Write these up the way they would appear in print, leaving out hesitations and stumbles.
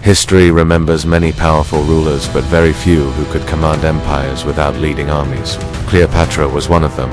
History remembers many powerful rulers but very few who could command empires without leading armies. Cleopatra was one of them.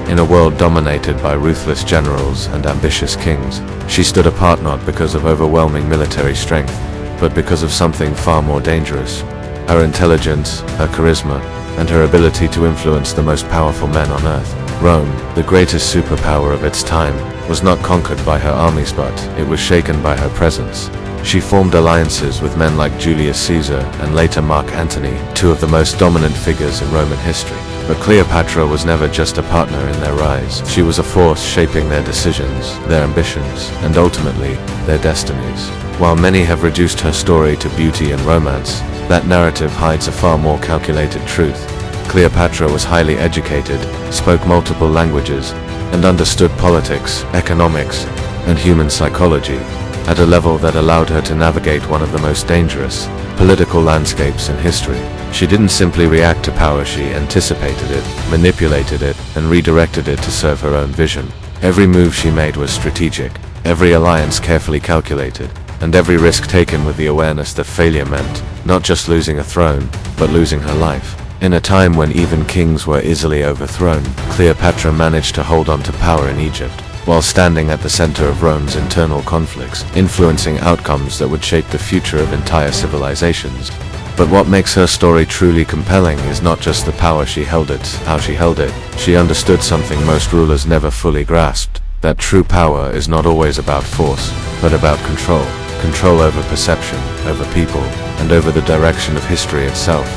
In a world dominated by ruthless generals and ambitious kings, she stood apart not because of overwhelming military strength, but because of something far more dangerous: her intelligence, her charisma, and her ability to influence the most powerful men on earth. Rome, the greatest superpower of its time, was not conquered by her armies but it was shaken by her presence. She formed alliances with men like Julius Caesar and later Mark Antony, two of the most dominant figures in Roman history. But Cleopatra was never just a partner in their rise. She was a force shaping their decisions, their ambitions, and ultimately, their destinies. While many have reduced her story to beauty and romance, that narrative hides a far more calculated truth. Cleopatra was highly educated, spoke multiple languages, and understood politics, economics, and human psychology at a level that allowed her to navigate one of the most dangerous political landscapes in history. She didn't simply react to power, she anticipated it, manipulated it, and redirected it to serve her own vision. Every move she made was strategic, every alliance carefully calculated, and every risk taken with the awareness that failure meant not just losing a throne, but losing her life. In a time when even kings were easily overthrown, Cleopatra managed to hold on to power in Egypt, while standing at the center of Rome's internal conflicts, influencing outcomes that would shape the future of entire civilizations. But what makes her story truly compelling is not just the power she held, it's how she held it. She understood something most rulers never fully grasped: that true power is not always about force, but about control. Control over perception, over people, and over the direction of history itself.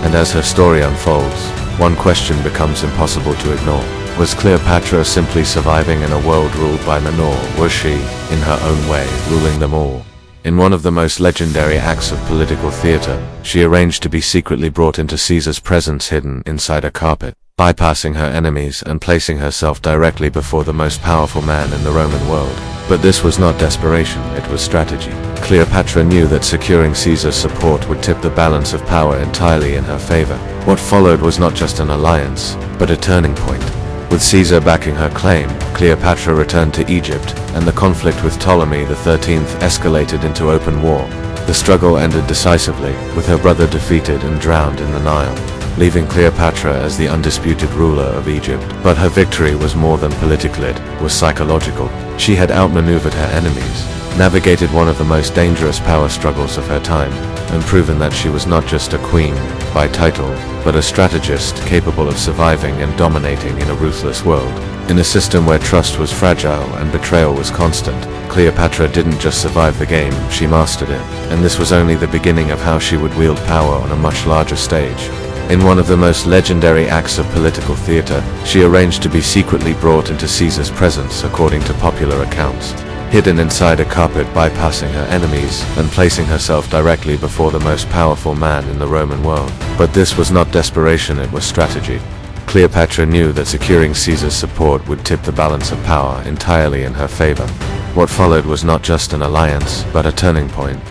And as her story unfolds, one question becomes impossible to ignore. Was Cleopatra simply surviving in a world ruled by men, or was she, in her own way, ruling them all? In one of the most legendary acts of political theater, she arranged to be secretly brought into Caesar's presence hidden inside a carpet, bypassing her enemies and placing herself directly before the most powerful man in the Roman world. But this was not desperation, it was strategy. Cleopatra knew that securing Caesar's support would tip the balance of power entirely in her favor. What followed was not just an alliance, but a turning point. With Caesar backing her claim, Cleopatra returned to Egypt, and the conflict with Ptolemy XIII escalated into open war. The struggle ended decisively, with her brother defeated and drowned in the Nile, leaving Cleopatra as the undisputed ruler of Egypt. But her victory was more than political, it was psychological. She had outmaneuvered her enemies, navigated one of the most dangerous power struggles of her time, and proven that she was not just a queen by title, but a strategist capable of surviving and dominating in a ruthless world. In a system where trust was fragile and betrayal was constant, Cleopatra didn't just survive the game, she mastered it. And this was only the beginning of how she would wield power on a much larger stage. In one of the most legendary acts of political theater, she arranged to be secretly brought into Caesar's presence, according to popular accounts, hidden inside a carpet, bypassing her enemies and placing herself directly before the most powerful man in the Roman world. But this was not desperation, it was strategy. Cleopatra knew that securing Caesar's support would tip the balance of power entirely in her favor. What followed was not just an alliance, but a turning point.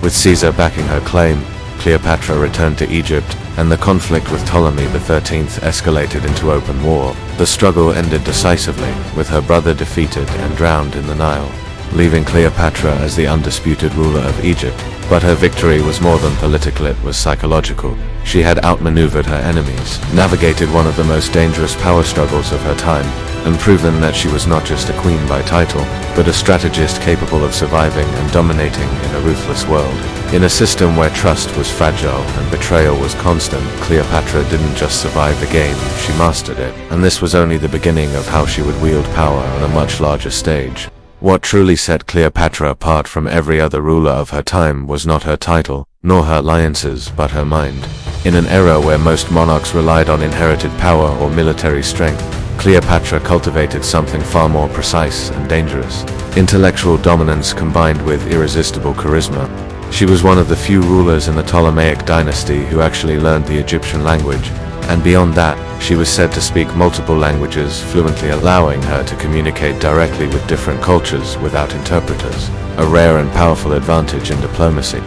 With Caesar backing her claim, Cleopatra returned to Egypt, and the conflict with Ptolemy XIII escalated into open war. The struggle ended decisively, with her brother defeated and drowned in the Nile, leaving Cleopatra as the undisputed ruler of Egypt. But her victory was more than political, it was psychological. She had outmaneuvered her enemies, navigated one of the most dangerous power struggles of her time, and proven that she was not just a queen by title, but a strategist capable of surviving and dominating in a ruthless world. In a system where trust was fragile and betrayal was constant, Cleopatra didn't just survive the game, she mastered it. And this was only the beginning of how she would wield power on a much larger stage. What truly set Cleopatra apart from every other ruler of her time was not her title, nor her alliances, but her mind. In an era where most monarchs relied on inherited power or military strength, Cleopatra cultivated something far more precise and dangerous: intellectual dominance combined with irresistible charisma. She was one of the few rulers in the Ptolemaic dynasty who actually learned the Egyptian language, and beyond that, she was said to speak multiple languages fluently, allowing her to communicate directly with different cultures without interpreters, a rare and powerful advantage in diplomacy.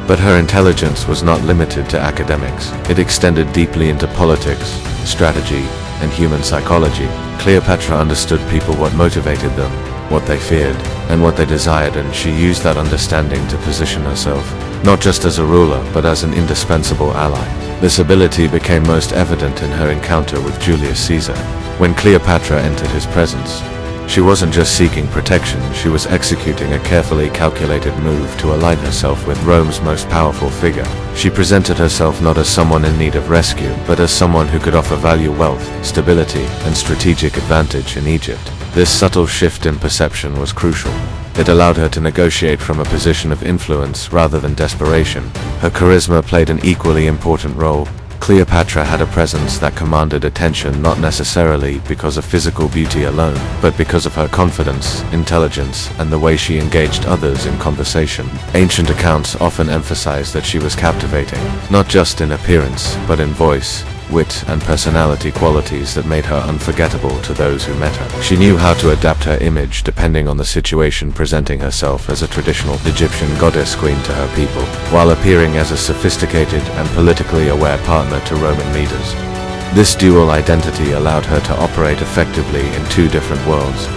But her intelligence was not limited to academics. It extended deeply into politics, strategy, and human psychology. Cleopatra understood people, what motivated them, what they feared, and what they desired, and she used that understanding to position herself not just as a ruler but as an indispensable ally. This ability became most evident in her encounter with Julius Caesar. When Cleopatra entered his presence, she wasn't just seeking protection, she was executing a carefully calculated move to align herself with Rome's most powerful figure. She presented herself not as someone in need of rescue, but as someone who could offer value, wealth, stability, and strategic advantage in Egypt. This subtle shift in perception was crucial. It allowed her to negotiate from a position of influence rather than desperation. Her charisma played an equally important role. Cleopatra had a presence that commanded attention not necessarily because of physical beauty alone, but because of her confidence, intelligence, and the way she engaged others in conversation. Ancient accounts often emphasize that she was captivating, not just in appearance, but in voice, wit, and personality, qualities that made her unforgettable to those who met her. She knew how to adapt her image depending on the situation, presenting herself as a traditional Egyptian goddess queen to her people, while appearing as a sophisticated and politically aware partner to Roman leaders. This dual identity allowed her to operate effectively in two different worlds.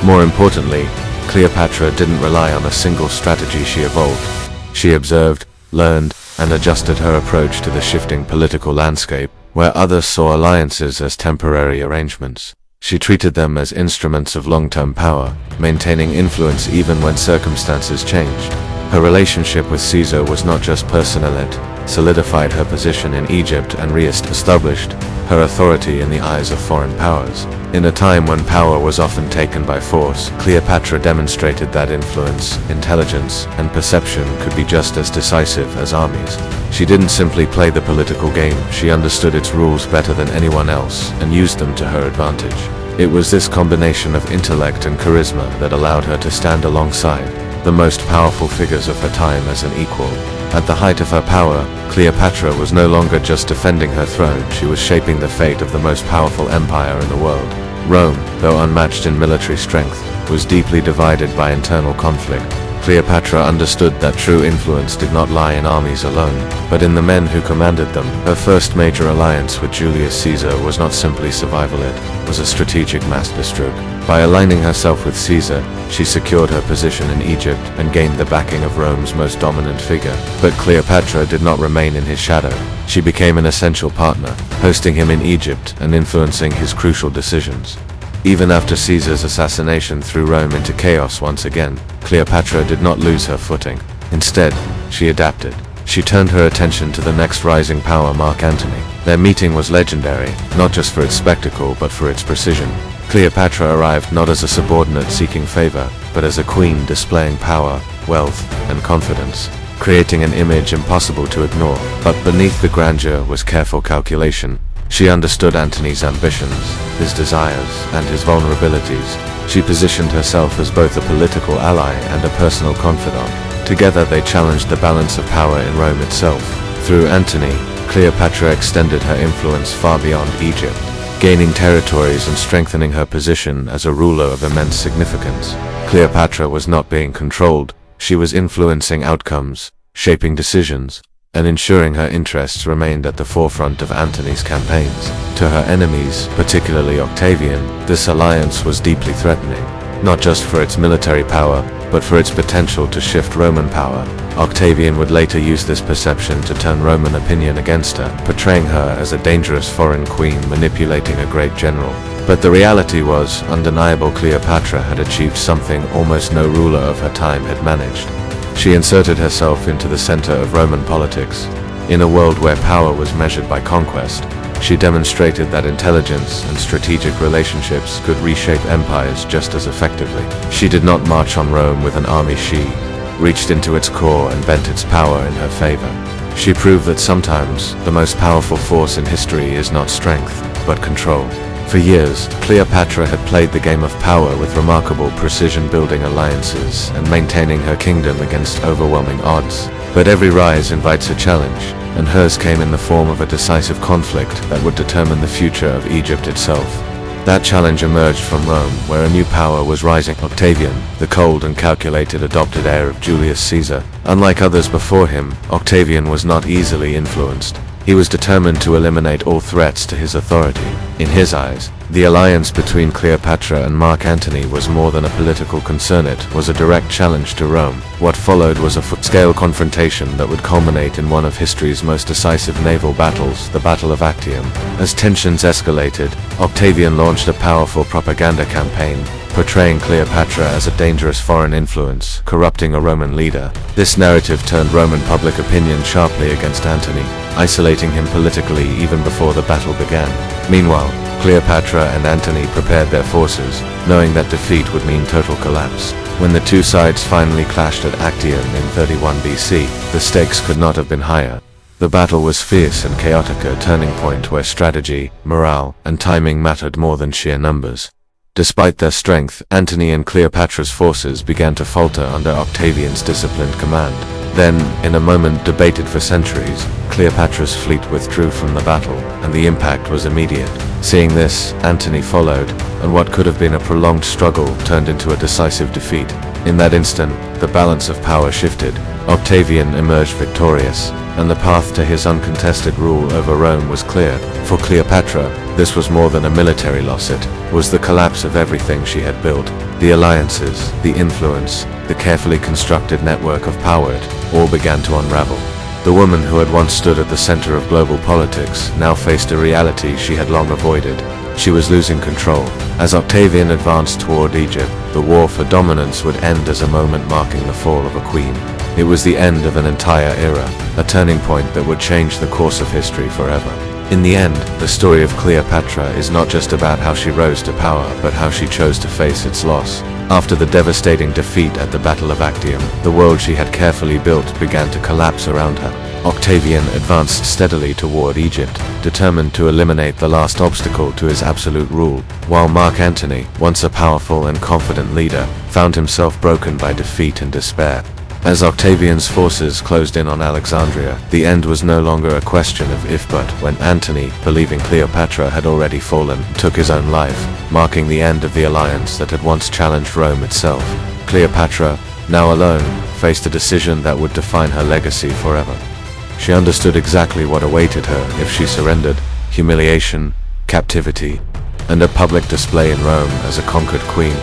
More importantly, Cleopatra didn't rely on a single strategy. She evolved. She observed, learned, and adjusted her approach to the shifting political landscape. Where others saw alliances as temporary arrangements, she treated them as instruments of long-term power, maintaining influence even when circumstances changed. Her relationship with Caesar was not just personal, it solidified her position in Egypt and re-established her authority in the eyes of foreign powers. In a time when power was often taken by force, Cleopatra demonstrated that influence, intelligence, and perception could be just as decisive as armies. She didn't simply play the political game, she understood its rules better than anyone else and used them to her advantage. It was this combination of intellect and charisma that allowed her to stand alongside the most powerful figures of her time as an equal. At the height of her power, Cleopatra was no longer just defending her throne, she was shaping the fate of the most powerful empire in the world. Rome, though unmatched in military strength, was deeply divided by internal conflict. Cleopatra understood that true influence did not lie in armies alone, but in the men who commanded them. Her first major alliance with Julius Caesar was not simply survival, it was a strategic masterstroke. By aligning herself with Caesar, she secured her position in Egypt and gained the backing of Rome's most dominant figure. But Cleopatra did not remain in his shadow. She became an essential partner, hosting him in Egypt and influencing his crucial decisions. Even after Caesar's assassination threw Rome into chaos once again, Cleopatra did not lose her footing. Instead, she adapted. She turned her attention to the next rising power, Mark Antony. Their meeting was legendary, not just for its spectacle but for its precision. Cleopatra arrived not as a subordinate seeking favor, but as a queen displaying power, wealth, and confidence, creating an image impossible to ignore. But beneath the grandeur was careful calculation. She understood Antony's ambitions, his desires, and his vulnerabilities. She positioned herself as both a political ally and a personal confidant. Together they challenged the balance of power in Rome itself. Through Antony, Cleopatra extended her influence far beyond Egypt, gaining territories and strengthening her position as a ruler of immense significance. Cleopatra was not being controlled, she was influencing outcomes, shaping decisions, and ensuring her interests remained at the forefront of Antony's campaigns. To her enemies, particularly Octavian, this alliance was deeply threatening, not just for its military power, but for its potential to shift Roman power. Octavian would later use this perception to turn Roman opinion against her, portraying her as a dangerous foreign queen manipulating a great general. But the reality was undeniable. Cleopatra had achieved something almost no ruler of her time had managed. She inserted herself into the center of Roman politics. In a world where power was measured by conquest, she demonstrated that intelligence and strategic relationships could reshape empires just as effectively. She did not march on Rome with an army, she reached into its core and bent its power in her favor. She proved that sometimes the most powerful force in history is not strength, but control. For years, Cleopatra had played the game of power with remarkable precision, building alliances and maintaining her kingdom against overwhelming odds. But every rise invites a challenge, and hers came in the form of a decisive conflict that would determine the future of Egypt itself. That challenge emerged from Rome, where a new power was rising. Octavian, the cold and calculated adopted heir of Julius Caesar. Unlike others before him, Octavian was not easily influenced. He was determined to eliminate all threats to his authority. In his eyes, the alliance between Cleopatra and Mark Antony was more than a political concern, it was a direct challenge to Rome. What followed was a full-scale confrontation that would culminate in one of history's most decisive naval battles, the Battle of Actium. As tensions escalated, Octavian launched a powerful propaganda campaign, portraying Cleopatra as a dangerous foreign influence, corrupting a Roman leader. This narrative turned Roman public opinion sharply against Antony, isolating him politically even before the battle began. Meanwhile, Cleopatra and Antony prepared their forces, knowing that defeat would mean total collapse. When the two sides finally clashed at Actium in 31 BC, the stakes could not have been higher. The battle was fierce and chaotic, a turning point where strategy, morale, and timing mattered more than sheer numbers. Despite their strength, Antony and Cleopatra's forces began to falter under Octavian's disciplined command. Then, in a moment debated for centuries, Cleopatra's fleet withdrew from the battle, and the impact was immediate. Seeing this, Antony followed, and what could have been a prolonged struggle turned into a decisive defeat. In that instant, the balance of power shifted. Octavian emerged victorious, and the path to his uncontested rule over Rome was clear. For Cleopatra, this was more than a military loss, it was the collapse of everything she had built. The alliances, the influence, the carefully constructed network of power, it all began to unravel. The woman who had once stood at the center of global politics now faced a reality she had long avoided. She was losing control. As Octavian advanced toward Egypt, the war for dominance would end as a moment marking the fall of a queen. It was the end of an entire era, a turning point that would change the course of history forever. In the end, the story of Cleopatra is not just about how she rose to power, but how she chose to face its loss. After the devastating defeat at the Battle of Actium, the world she had carefully built began to collapse around her. Octavian advanced steadily toward Egypt, determined to eliminate the last obstacle to his absolute rule, while Mark Antony, once a powerful and confident leader, found himself broken by defeat and despair. As Octavian's forces closed in on Alexandria, the end was no longer a question of if but when Antony, believing Cleopatra had already fallen, took his own life, marking the end of the alliance that had once challenged Rome itself. Cleopatra, now alone, faced a decision that would define her legacy forever. She understood exactly what awaited her if she surrendered: humiliation, captivity, and a public display in Rome as a conquered queen.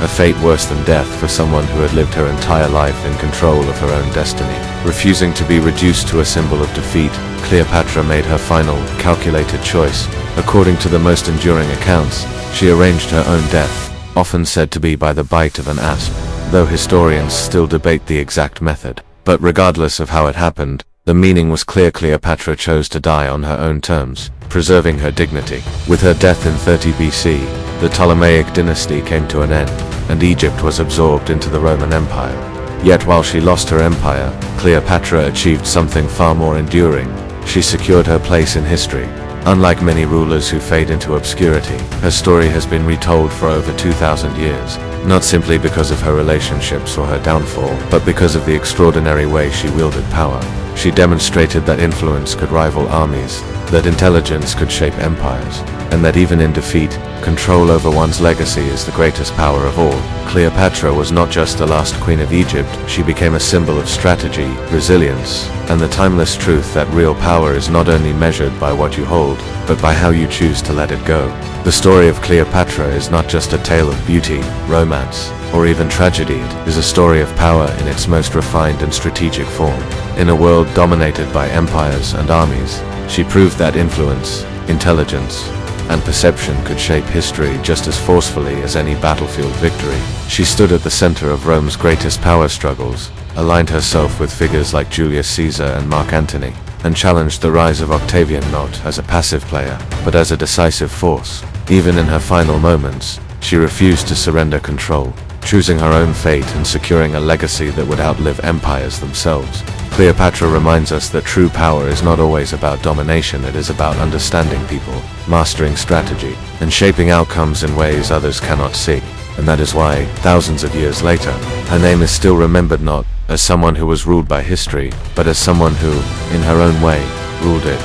A fate worse than death for someone who had lived her entire life in control of her own destiny. Refusing to be reduced to a symbol of defeat, Cleopatra made her final, calculated choice. According to the most enduring accounts, she arranged her own death, often said to be by the bite of an asp, though historians still debate the exact method. But regardless of how it happened, the meaning was clear: Cleopatra chose to die on her own terms, preserving her dignity. With her death in 30 BC, the Ptolemaic dynasty came to an end, and Egypt was absorbed into the Roman Empire. Yet while she lost her empire, Cleopatra achieved something far more enduring. She secured her place in history. Unlike many rulers who fade into obscurity, her story has been retold for over 2,000 years, not simply because of her relationships or her downfall, but because of the extraordinary way she wielded power. She demonstrated that influence could rival armies, that intelligence could shape empires, and that even in defeat, control over one's legacy is the greatest power of all. Cleopatra was not just the last queen of Egypt, she became a symbol of strategy, resilience, and the timeless truth that real power is not only measured by what you hold, but by how you choose to let it go. The story of Cleopatra is not just a tale of beauty, romance, or even tragedy. It is a story of power in its most refined and strategic form. In a world dominated by empires and armies, she proved that influence, intelligence, and perception could shape history just as forcefully as any battlefield victory. She stood at the center of Rome's greatest power struggles, aligned herself with figures like Julius Caesar and Mark Antony, and challenged the rise of Octavian not as a passive player, but as a decisive force. Even in her final moments, she refused to surrender control, choosing her own fate and securing a legacy that would outlive empires themselves. Cleopatra reminds us that true power is not always about domination, it is about understanding people, mastering strategy, and shaping outcomes in ways others cannot see. And that is why, thousands of years later, her name is still remembered not as someone who was ruled by history, but as someone who, in her own way, ruled it.